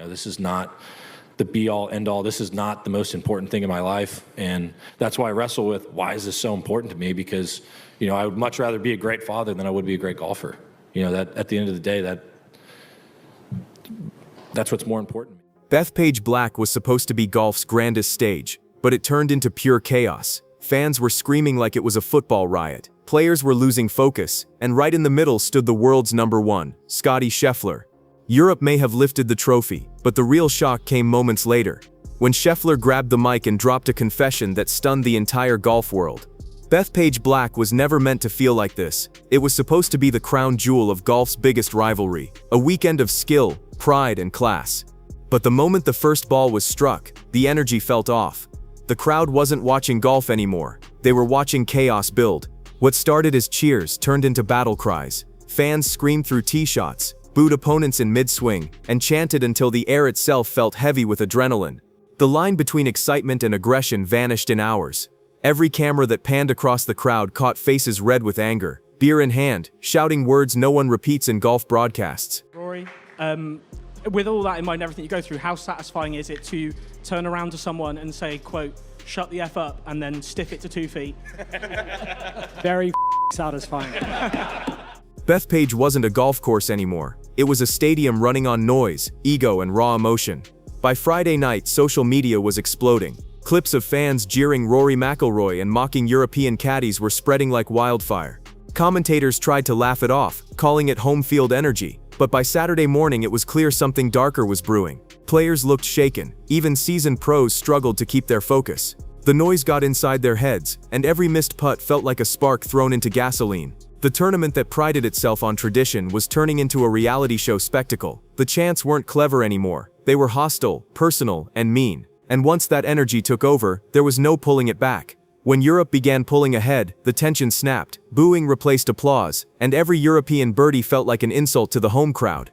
This is not the be-all, end-all. This is not the most important thing in my life, and that's why I wrestle with why is this so important to me, because, I would much rather be a great father than I would be a great golfer. That at the end of the day, that's what's more important. Bethpage Black was supposed to be golf's grandest stage, but it turned into pure chaos. Fans were screaming like it was a football riot. Players were losing focus, and right in the middle stood the world's number one, Scottie Scheffler. Europe may have lifted the trophy, but the real shock came moments later, when Scheffler grabbed the mic and dropped a confession that stunned the entire golf world. Bethpage Black was never meant to feel like this. It was supposed to be the crown jewel of golf's biggest rivalry, a weekend of skill, pride, and class. But the moment the first ball was struck, the energy felt off. The crowd wasn't watching golf anymore. They were watching chaos build. What started as cheers turned into battle cries. Fans screamed through tee shots, booed opponents in mid-swing, and chanted until the air itself felt heavy with adrenaline. The line between excitement and aggression vanished in hours. Every camera that panned across the crowd caught faces red with anger, beer in hand, shouting words no one repeats in golf broadcasts. Rory, with all that in mind, everything you go through, how satisfying is it to turn around to someone and say, quote, "Shut the F up," and then stiff it to 2 feet? Very satisfying. Bethpage wasn't a golf course anymore. It was a stadium running on noise, ego, and raw emotion. By Friday night, social media was exploding. Clips of fans jeering Rory McIlroy and mocking European caddies were spreading like wildfire. Commentators tried to laugh it off, calling it home field energy, but by Saturday morning it was clear something darker was brewing. Players looked shaken, even seasoned pros struggled to keep their focus. The noise got inside their heads, and every missed putt felt like a spark thrown into gasoline. The tournament that prided itself on tradition was turning into a reality show spectacle. The chants weren't clever anymore. They were hostile, personal, and mean. And once that energy took over, there was no pulling it back. When Europe began pulling ahead, the tension snapped, booing replaced applause, and every European birdie felt like an insult to the home crowd.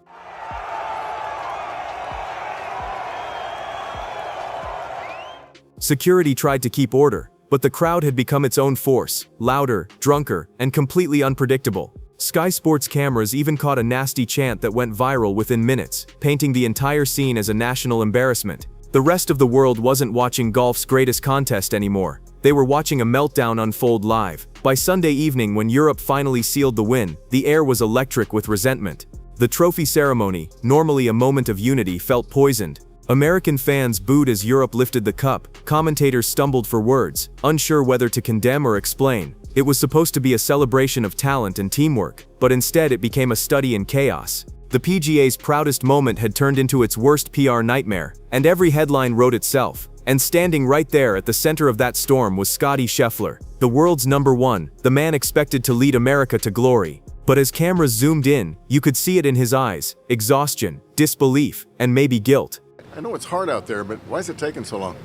Security tried to keep order, but the crowd had become its own force, louder, drunker, and completely unpredictable. Sky Sports cameras even caught a nasty chant that went viral within minutes, painting the entire scene as a national embarrassment. The rest of the world wasn't watching golf's greatest contest anymore. They were watching a meltdown unfold live. By Sunday evening, when Europe finally sealed the win, the air was electric with resentment. The trophy ceremony, normally a moment of unity, felt poisoned. American fans booed as Europe lifted the cup. Commentators stumbled for words, unsure whether to condemn or explain. It was supposed to be a celebration of talent and teamwork, but instead it became a study in chaos. The PGA's proudest moment had turned into its worst PR nightmare, and every headline wrote itself. And standing right there at the center of that storm was Scottie Scheffler, the world's number one, the man expected to lead America to glory. But as cameras zoomed in, you could see it in his eyes: exhaustion, disbelief, and maybe guilt. I know it's hard out there, but why is it taking so long?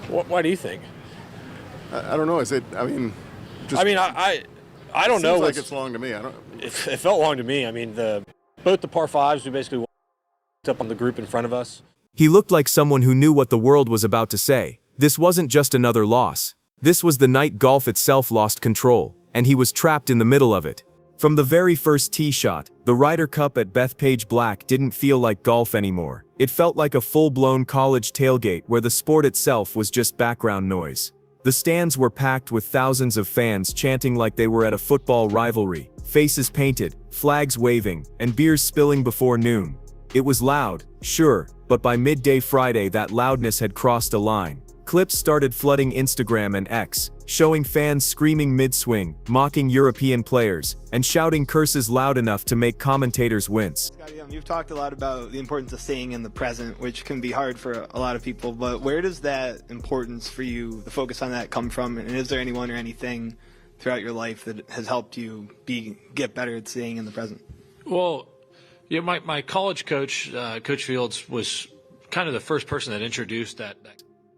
Why do you think? I don't know. Is it? I mean, I don't know. Seems like it's long to me. It felt long to me. I mean, both the par fives, we basically walked up on the group in front of us. He looked like someone who knew what the world was about to say. This wasn't just another loss. This was the night golf itself lost control, and he was trapped in the middle of it. From the very first tee shot, the Ryder Cup at Bethpage Black didn't feel like golf anymore. It felt like a full-blown college tailgate where the sport itself was just background noise. The stands were packed with thousands of fans chanting like they were at a football rivalry, faces painted, flags waving, and beers spilling before noon. It was loud, sure, but by midday Friday that loudness had crossed a line. Clips started flooding Instagram and X, showing fans screaming mid-swing, mocking European players, and shouting curses loud enough to make commentators wince. Scottie, you've talked a lot about the importance of staying in the present, which can be hard for a lot of people, but where does that importance for you, the focus on that, come from? And is there anyone or anything throughout your life that has helped you get better at staying in the present? Well, yeah, my college coach, Coach Fields, was kind of the first person that introduced that.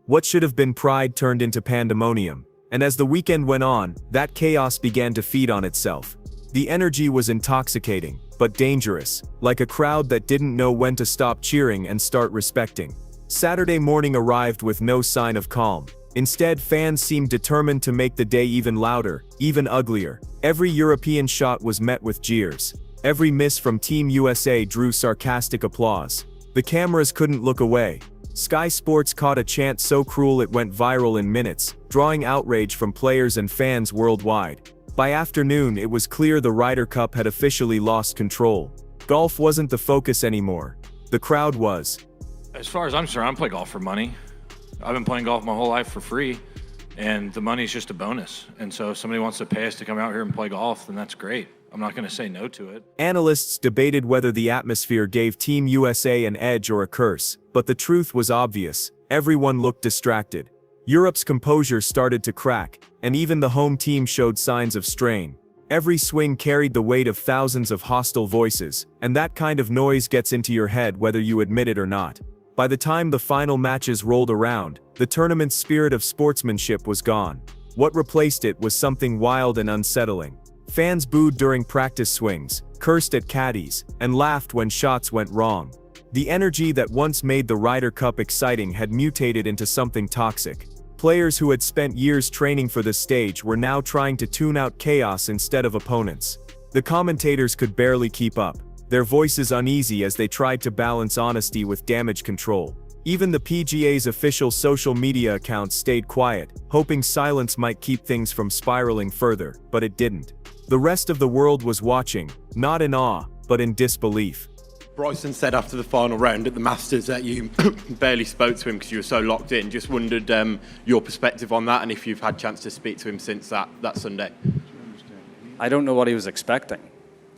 What should have been pride turned into pandemonium. And as the weekend went on, that chaos began to feed on itself. The energy was intoxicating, but dangerous, like a crowd that didn't know when to stop cheering and start respecting. Saturday morning arrived with no sign of calm. Instead, fans seemed determined to make the day even louder, even uglier. Every European shot was met with jeers. Every miss from Team USA drew sarcastic applause. The cameras couldn't look away. Sky Sports caught a chant so cruel it went viral in minutes, drawing outrage from players and fans worldwide. By afternoon, it was clear the Ryder Cup had officially lost control. Golf wasn't the focus anymore. The crowd was. As far as I'm concerned, I don't play golf for money. I've been playing golf my whole life for free, and the money's just a bonus. And so if somebody wants to pay us to come out here and play golf, then that's great. I'm not going to say no to it. Analysts debated whether the atmosphere gave Team USA an edge or a curse, but the truth was obvious. Everyone looked distracted. Europe's composure started to crack, and even the home team showed signs of strain. Every swing carried the weight of thousands of hostile voices, and that kind of noise gets into your head whether you admit it or not. By the time the final matches rolled around, the tournament's spirit of sportsmanship was gone. What replaced it was something wild and unsettling. Fans booed during practice swings, cursed at caddies, and laughed when shots went wrong. The energy that once made the Ryder Cup exciting had mutated into something toxic. Players who had spent years training for this stage were now trying to tune out chaos instead of opponents. The commentators could barely keep up, their voices uneasy as they tried to balance honesty with damage control. Even the PGA's official social media accounts stayed quiet, hoping silence might keep things from spiraling further, but it didn't. The rest of the world was watching, not in awe, but in disbelief. Bryson said after the final round at the Masters that you barely spoke to him because you were so locked in. Just wondered your perspective on that and if you've had a chance to speak to him since that Sunday. I don't know what he was expecting.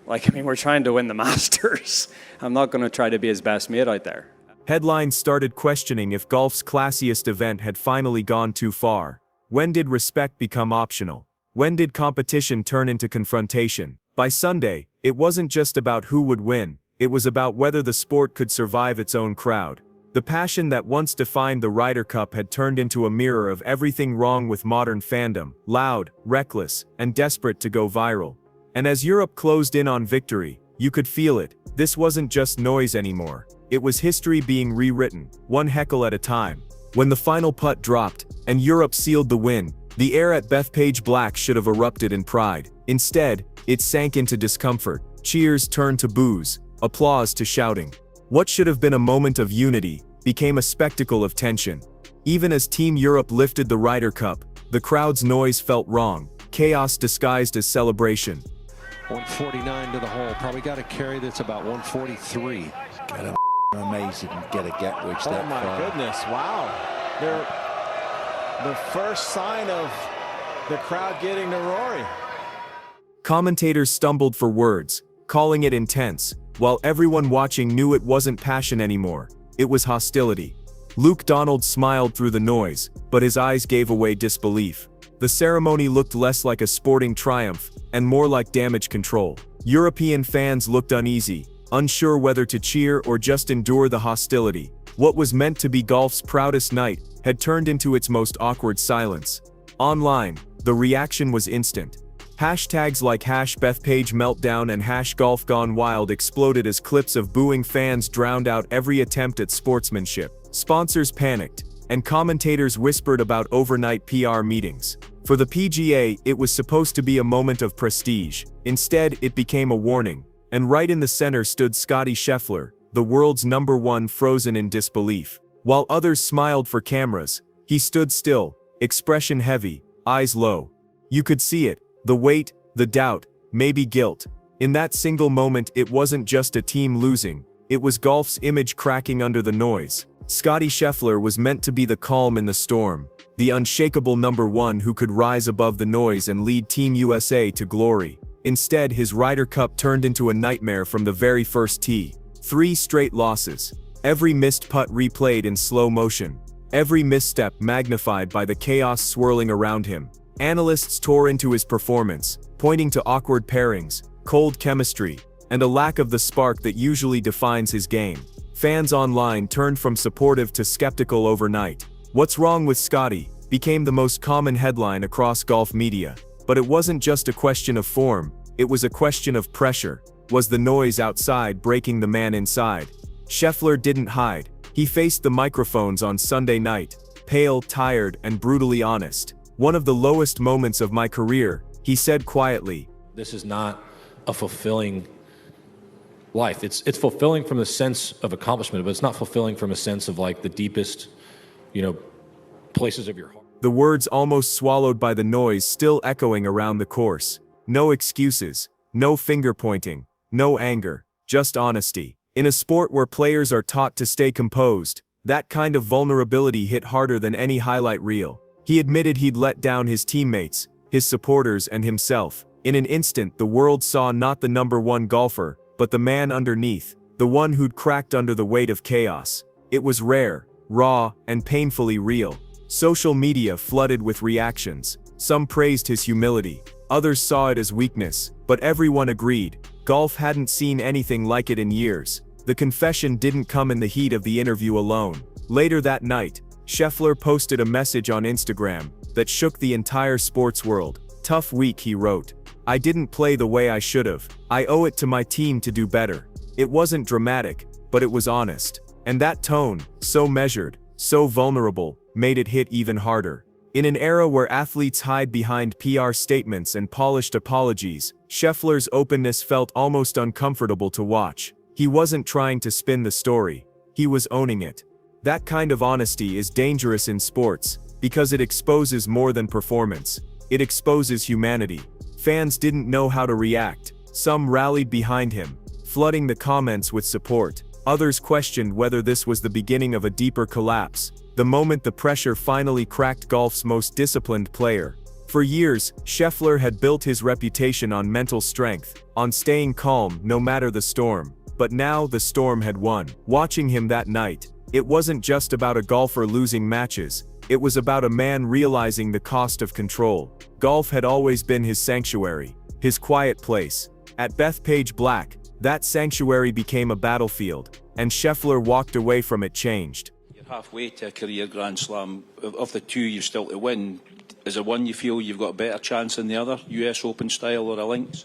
We're trying to win the Masters. I'm not going to try to be his best mate out there. Headlines started questioning if golf's classiest event had finally gone too far. When did respect become optional? When did competition turn into confrontation? By Sunday, it wasn't just about who would win. It was about whether the sport could survive its own crowd. The passion that once defined the Ryder Cup had turned into a mirror of everything wrong with modern fandom, loud, reckless, and desperate to go viral. And as Europe closed in on victory, you could feel it. This wasn't just noise anymore. It was history being rewritten, one heckle at a time. When the final putt dropped, and Europe sealed the win, the air at Bethpage Black should have erupted in pride. Instead, it sank into discomfort. Cheers turned to boos, applause to shouting. What should have been a moment of unity became a spectacle of tension. Even as Team Europe lifted the Ryder Cup, the crowd's noise felt wrong, chaos disguised as celebration. 149 to the hole, probably got a carry that's about 143. Gotta amazing get a get which Oh that my goodness, wow. They're the first sign of the crowd getting to Rory. Commentators stumbled for words, calling it intense, while everyone watching knew it wasn't passion anymore. It was hostility. Luke Donald smiled through the noise, but his eyes gave away disbelief. The ceremony looked less like a sporting triumph, and more like damage control. European fans looked uneasy, unsure whether to cheer or just endure the hostility. What was meant to be golf's proudest night had turned into its most awkward silence. Online, the reaction was instant. Hashtags like #BethPageMeltdown and #GolfGoneWild exploded as clips of booing fans drowned out every attempt at sportsmanship. Sponsors panicked, and commentators whispered about overnight PR meetings. For the PGA, it was supposed to be a moment of prestige. Instead, it became a warning. And right in the center stood Scottie Scheffler, the world's #1, frozen in disbelief. While others smiled for cameras, he stood still, expression heavy, eyes low. You could see it, the weight, the doubt, maybe guilt. In that single moment, it wasn't just a team losing, it was golf's image cracking under the noise. Scottie Scheffler was meant to be the calm in the storm, the unshakable #1 who could rise above the noise and lead Team USA to glory. Instead, his Ryder Cup turned into a nightmare from the very first tee. 3 straight losses. Every missed putt replayed in slow motion. Every misstep magnified by the chaos swirling around him. Analysts tore into his performance, pointing to awkward pairings, cold chemistry, and a lack of the spark that usually defines his game. Fans online turned from supportive to skeptical overnight. "What's wrong with Scottie?" became the most common headline across golf media. But it wasn't just a question of form, it was a question of pressure. Was the noise outside breaking the man inside? Scheffler didn't hide. He faced the microphones on Sunday night, pale, tired, and brutally honest. "One of the lowest moments of my career," he said quietly. This is not a fulfilling life. It's fulfilling from the sense of accomplishment, but it's not fulfilling from a sense of like the deepest, places of your heart. The words almost swallowed by the noise still echoing around the course. No excuses, no finger pointing, no anger, just honesty. In a sport where players are taught to stay composed, that kind of vulnerability hit harder than any highlight reel. He admitted he'd let down his teammates, his supporters, and himself. In an instant, the world saw not the number one golfer, but the man underneath, the one who'd cracked under the weight of chaos. It was rare, raw, and painfully real. Social media flooded with reactions. Some praised his humility, others saw it as weakness, but everyone agreed, golf hadn't seen anything like it in years. The confession didn't come in the heat of the interview alone. Later that night, Scheffler posted a message on Instagram that shook the entire sports world. "Tough week," he wrote. "I didn't play the way I should've. I owe it to my team to do better." It wasn't dramatic, but it was honest. And that tone, so measured, so vulnerable, made it hit even harder. In an era where athletes hide behind PR statements and polished apologies, Scheffler's openness felt almost uncomfortable to watch. He wasn't trying to spin the story. He was owning it. That kind of honesty is dangerous in sports, because it exposes more than performance. It exposes humanity. Fans didn't know how to react. Some rallied behind him, flooding the comments with support. Others questioned whether this was the beginning of a deeper collapse, the moment the pressure finally cracked golf's most disciplined player. For years, Scheffler had built his reputation on mental strength, on staying calm no matter the storm. But now the storm had won. Watching him that night, it wasn't just about a golfer losing matches, it was about a man realizing the cost of control. Golf had always been his sanctuary, his quiet place. At Bethpage Black, that sanctuary became a battlefield, and Scheffler walked away from it changed. You're halfway to a career Grand Slam. Of the two you've still to win, is there one you feel you've got a better chance than the other, US Open style or a links?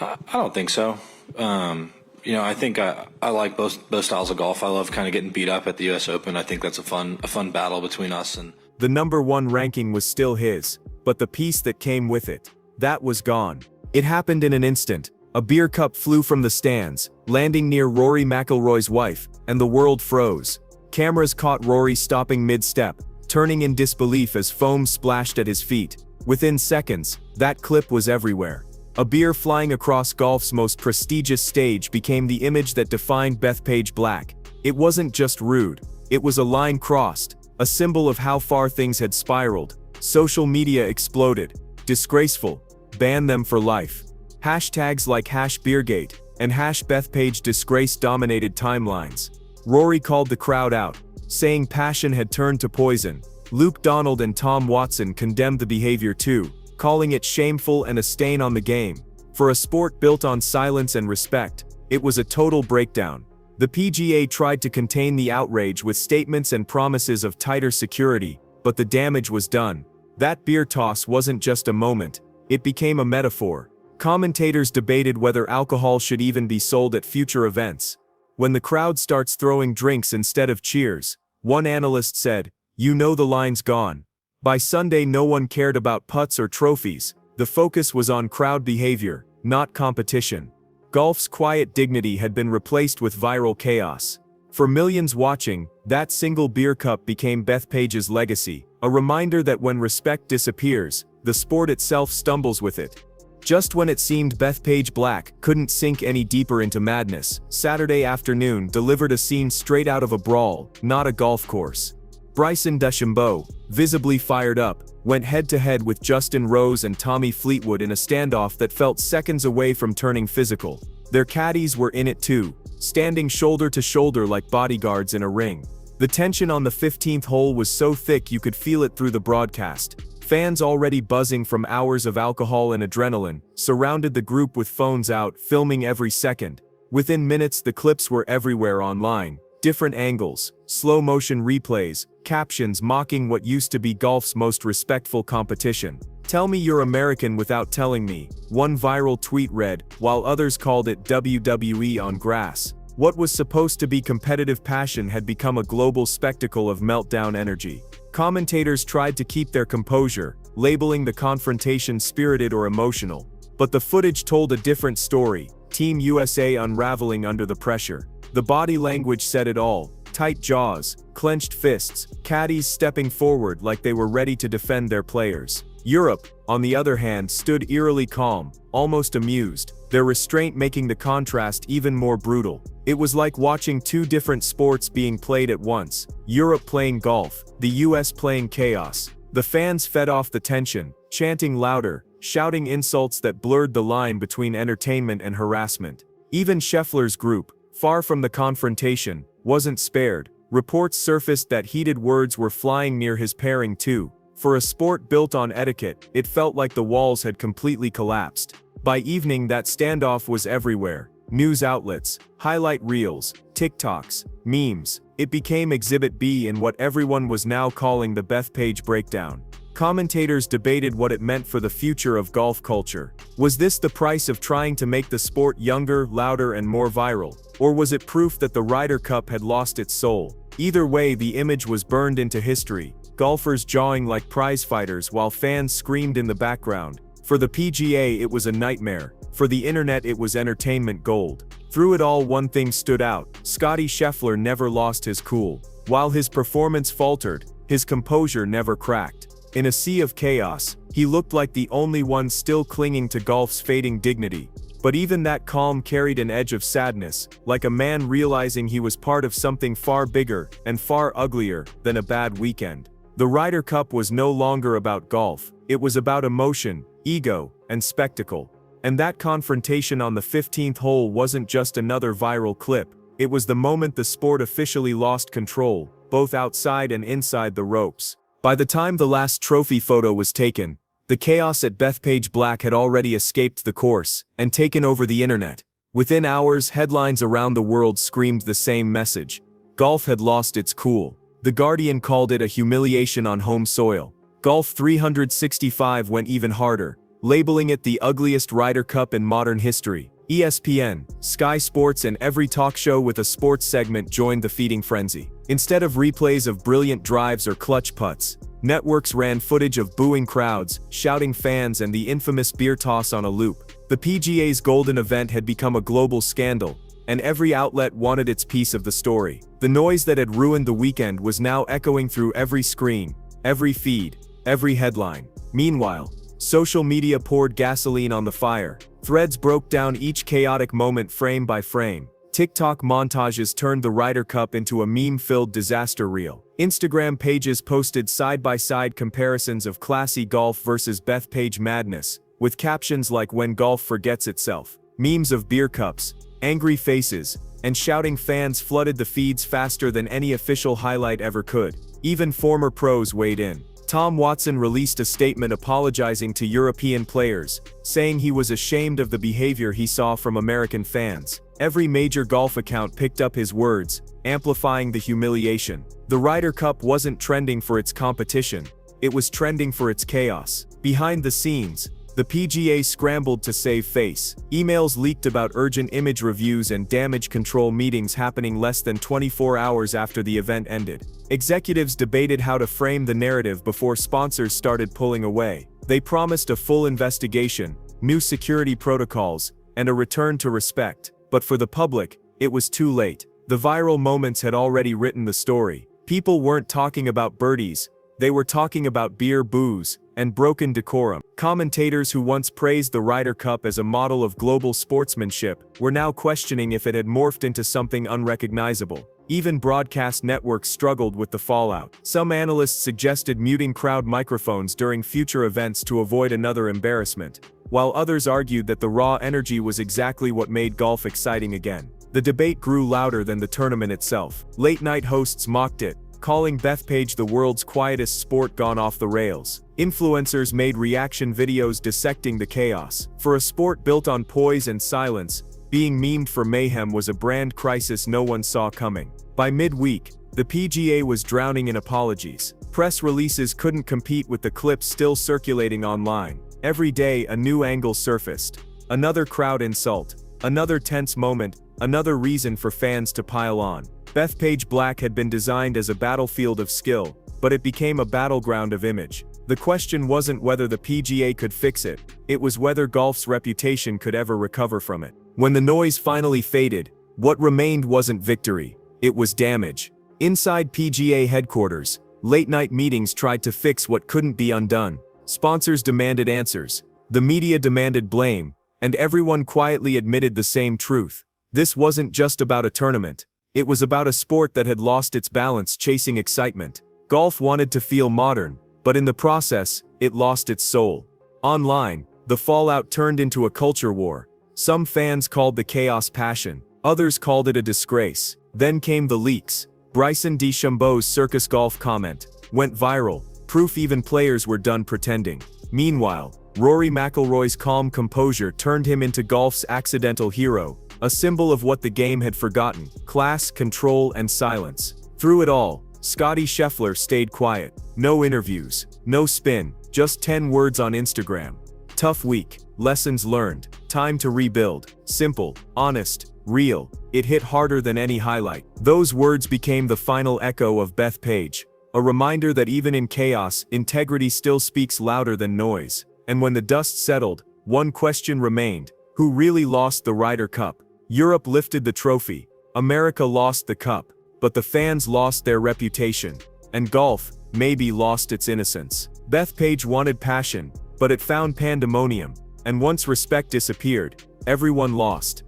I don't think so. I think I like both styles of golf. I love kind of getting beat up at the US Open. I think that's a fun battle between us. And the number one ranking was still his, but the peace that came with it, that was gone. It happened in an instant. A beer cup flew from the stands, landing near Rory McIlroy's wife, and the world froze. Cameras caught Rory stopping mid-step, turning in disbelief as foam splashed at his feet. Within seconds, that clip was everywhere. A beer flying across golf's most prestigious stage became the image that defined Bethpage Black. It wasn't just rude, it was a line crossed, a symbol of how far things had spiraled. Social media exploded. Disgraceful. Ban them for life. Hashtags like #Beergate and #Bethpage disgrace dominated timelines. Rory called the crowd out, saying passion had turned to poison. Luke Donald and Tom Watson condemned the behavior too, calling it shameful and a stain on the game. For a sport built on silence and respect, it was a total breakdown. The PGA tried to contain the outrage with statements and promises of tighter security, but the damage was done. That beer toss wasn't just a moment, it became a metaphor. Commentators debated whether alcohol should even be sold at future events. When the crowd starts throwing drinks instead of cheers, one analyst said, "You know the line's gone." By Sunday, no one cared about putts or trophies. The focus was on crowd behavior, not competition. Golf's quiet dignity had been replaced with viral chaos. For millions watching, that single beer cup became Bethpage's legacy, a reminder that when respect disappears, the sport itself stumbles with it. Just when it seemed Bethpage Black couldn't sink any deeper into madness, Saturday afternoon delivered a scene straight out of a brawl, not a golf course. Bryson DeChambeau, visibly fired up, went head-to-head with Justin Rose and Tommy Fleetwood in a standoff that felt seconds away from turning physical. Their caddies were in it too, standing shoulder to shoulder like bodyguards in a ring. The tension on the 15th hole was so thick you could feel it through the broadcast. Fans already buzzing from hours of alcohol and adrenaline, surrounded the group with phones out, filming every second. Within minutes, the clips were everywhere online. Different angles, slow-motion replays, captions mocking what used to be golf's most respectful competition. "Tell me you're American without telling me," one viral tweet read, while others called it WWE on grass. What was supposed to be competitive passion had become a global spectacle of meltdown energy. Commentators tried to keep their composure, labeling the confrontation spirited or emotional. But the footage told a different story. Team USA unraveling under the pressure. The body language said it all. Tight jaws, clenched fists, caddies stepping forward like they were ready to defend their players. Europe, on the other hand, stood eerily calm, almost amused, their restraint making the contrast even more brutal. It was like watching two different sports being played at once. Europe playing golf, the US playing chaos. The fans fed off the tension, chanting louder, shouting insults that blurred the line between entertainment and harassment. Even Scheffler's group, far from the confrontation, wasn't spared. Reports surfaced that heated words were flying near his pairing too. For a sport built on etiquette, it felt like the walls had completely collapsed. By evening, that standoff was everywhere. News outlets, highlight reels, TikToks, memes. It became Exhibit B in what everyone was now calling the Bethpage breakdown. Commentators debated what it meant for the future of golf culture. Was this the price of trying to make the sport younger, louder, and more viral? Or was it proof that the Ryder Cup had lost its soul? Either way, the image was burned into history. Golfers jawing like prize fighters while fans screamed in the background. For the PGA, it was a nightmare. For the internet, it was entertainment gold. Through it all, one thing stood out. Scottie Scheffler never lost his cool. While his performance faltered, his composure never cracked. In a sea of chaos, he looked like the only one still clinging to golf's fading dignity. But even that calm carried an edge of sadness, like a man realizing he was part of something far bigger and far uglier than a bad weekend. The Ryder Cup was no longer about golf. It was about emotion, ego, and spectacle. And that confrontation on the 15th hole wasn't just another viral clip. It was the moment the sport officially lost control, both outside and inside the ropes. By the time the last trophy photo was taken, the chaos at Bethpage Black had already escaped the course and taken over the internet. Within hours, headlines around the world screamed the same message. Golf had lost its cool. The Guardian called it a humiliation on home soil. Golf 365 went even harder, labeling it the ugliest Ryder Cup in modern history. ESPN, Sky Sports, and every talk show with a sports segment joined the feeding frenzy. Instead of replays of brilliant drives or clutch putts, networks ran footage of booing crowds, shouting fans, and the infamous beer toss on a loop. The PGA's golden event had become a global scandal, and every outlet wanted its piece of the story. The noise that had ruined the weekend was now echoing through every screen, every feed, every headline. Meanwhile, social media poured gasoline on the fire. Threads broke down each chaotic moment frame by frame. TikTok montages turned the Ryder Cup into a meme-filled disaster reel. Instagram pages posted side-by-side comparisons of classy golf versus Bethpage madness, with captions like "When golf forgets itself." Memes of beer cups, angry faces, and shouting fans flooded the feeds faster than any official highlight ever could. Even former pros weighed in. Tom Watson released a statement apologizing to European players, saying he was ashamed of the behavior he saw from American fans. Every major golf account picked up his words, amplifying the humiliation. The Ryder Cup wasn't trending for its competition, it was trending for its chaos. Behind the scenes, the PGA scrambled to save face. Emails leaked about urgent image reviews and damage control meetings happening less than 24 hours after the event ended. Executives debated how to frame the narrative before sponsors started pulling away. They promised a full investigation, new security protocols, and a return to respect. But for the public, it was too late. The viral moments had already written the story. People weren't talking about birdies, they were talking about beer, booze, and broken decorum. Commentators who once praised the Ryder Cup as a model of global sportsmanship were now questioning if it had morphed into something unrecognizable. Even broadcast networks struggled with the fallout. Some analysts suggested muting crowd microphones during future events to avoid another embarrassment, while others argued that the raw energy was exactly what made golf exciting again. The debate grew louder than the tournament itself. Late-night hosts mocked it, calling Bethpage the world's quietest sport gone off the rails. Influencers made reaction videos dissecting the chaos. For a sport built on poise and silence, being memed for mayhem was a brand crisis no one saw coming. By midweek, the PGA was drowning in apologies. Press releases couldn't compete with the clips still circulating online. Every day, a new angle surfaced. Another crowd insult, another tense moment, another reason for fans to pile on. Bethpage Black had been designed as a battlefield of skill, but it became a battleground of image. The question wasn't whether the PGA could fix it, it was whether golf's reputation could ever recover from it. When the noise finally faded, what remained wasn't victory, it was damage. Inside PGA headquarters, late-night meetings tried to fix what couldn't be undone. Sponsors demanded answers, the media demanded blame, and everyone quietly admitted the same truth. This wasn't just about a tournament. It was about a sport that had lost its balance chasing excitement. Golf wanted to feel modern, but in the process, it lost its soul. Online, the fallout turned into a culture war. Some fans called the chaos passion, others called it a disgrace. Then came the leaks. Bryson DeChambeau's Circus Golf comment went viral, proof even players were done pretending. Meanwhile, Rory McIlroy's calm composure turned him into golf's accidental hero, a symbol of what the game had forgotten: class, control, and silence. Through it all, Scottie Scheffler stayed quiet. No interviews, no spin, just 10 words on Instagram. Tough week, lessons learned, time to rebuild. Simple, honest, real. It hit harder than any highlight. Those words became the final echo of Bethpage, a reminder that even in chaos, integrity still speaks louder than noise. And when the dust settled, one question remained: who really lost the Ryder Cup? Europe lifted the trophy, America lost the cup, but the fans lost their reputation, and golf maybe lost its innocence. Bethpage wanted passion, but it found pandemonium, and once respect disappeared, everyone lost.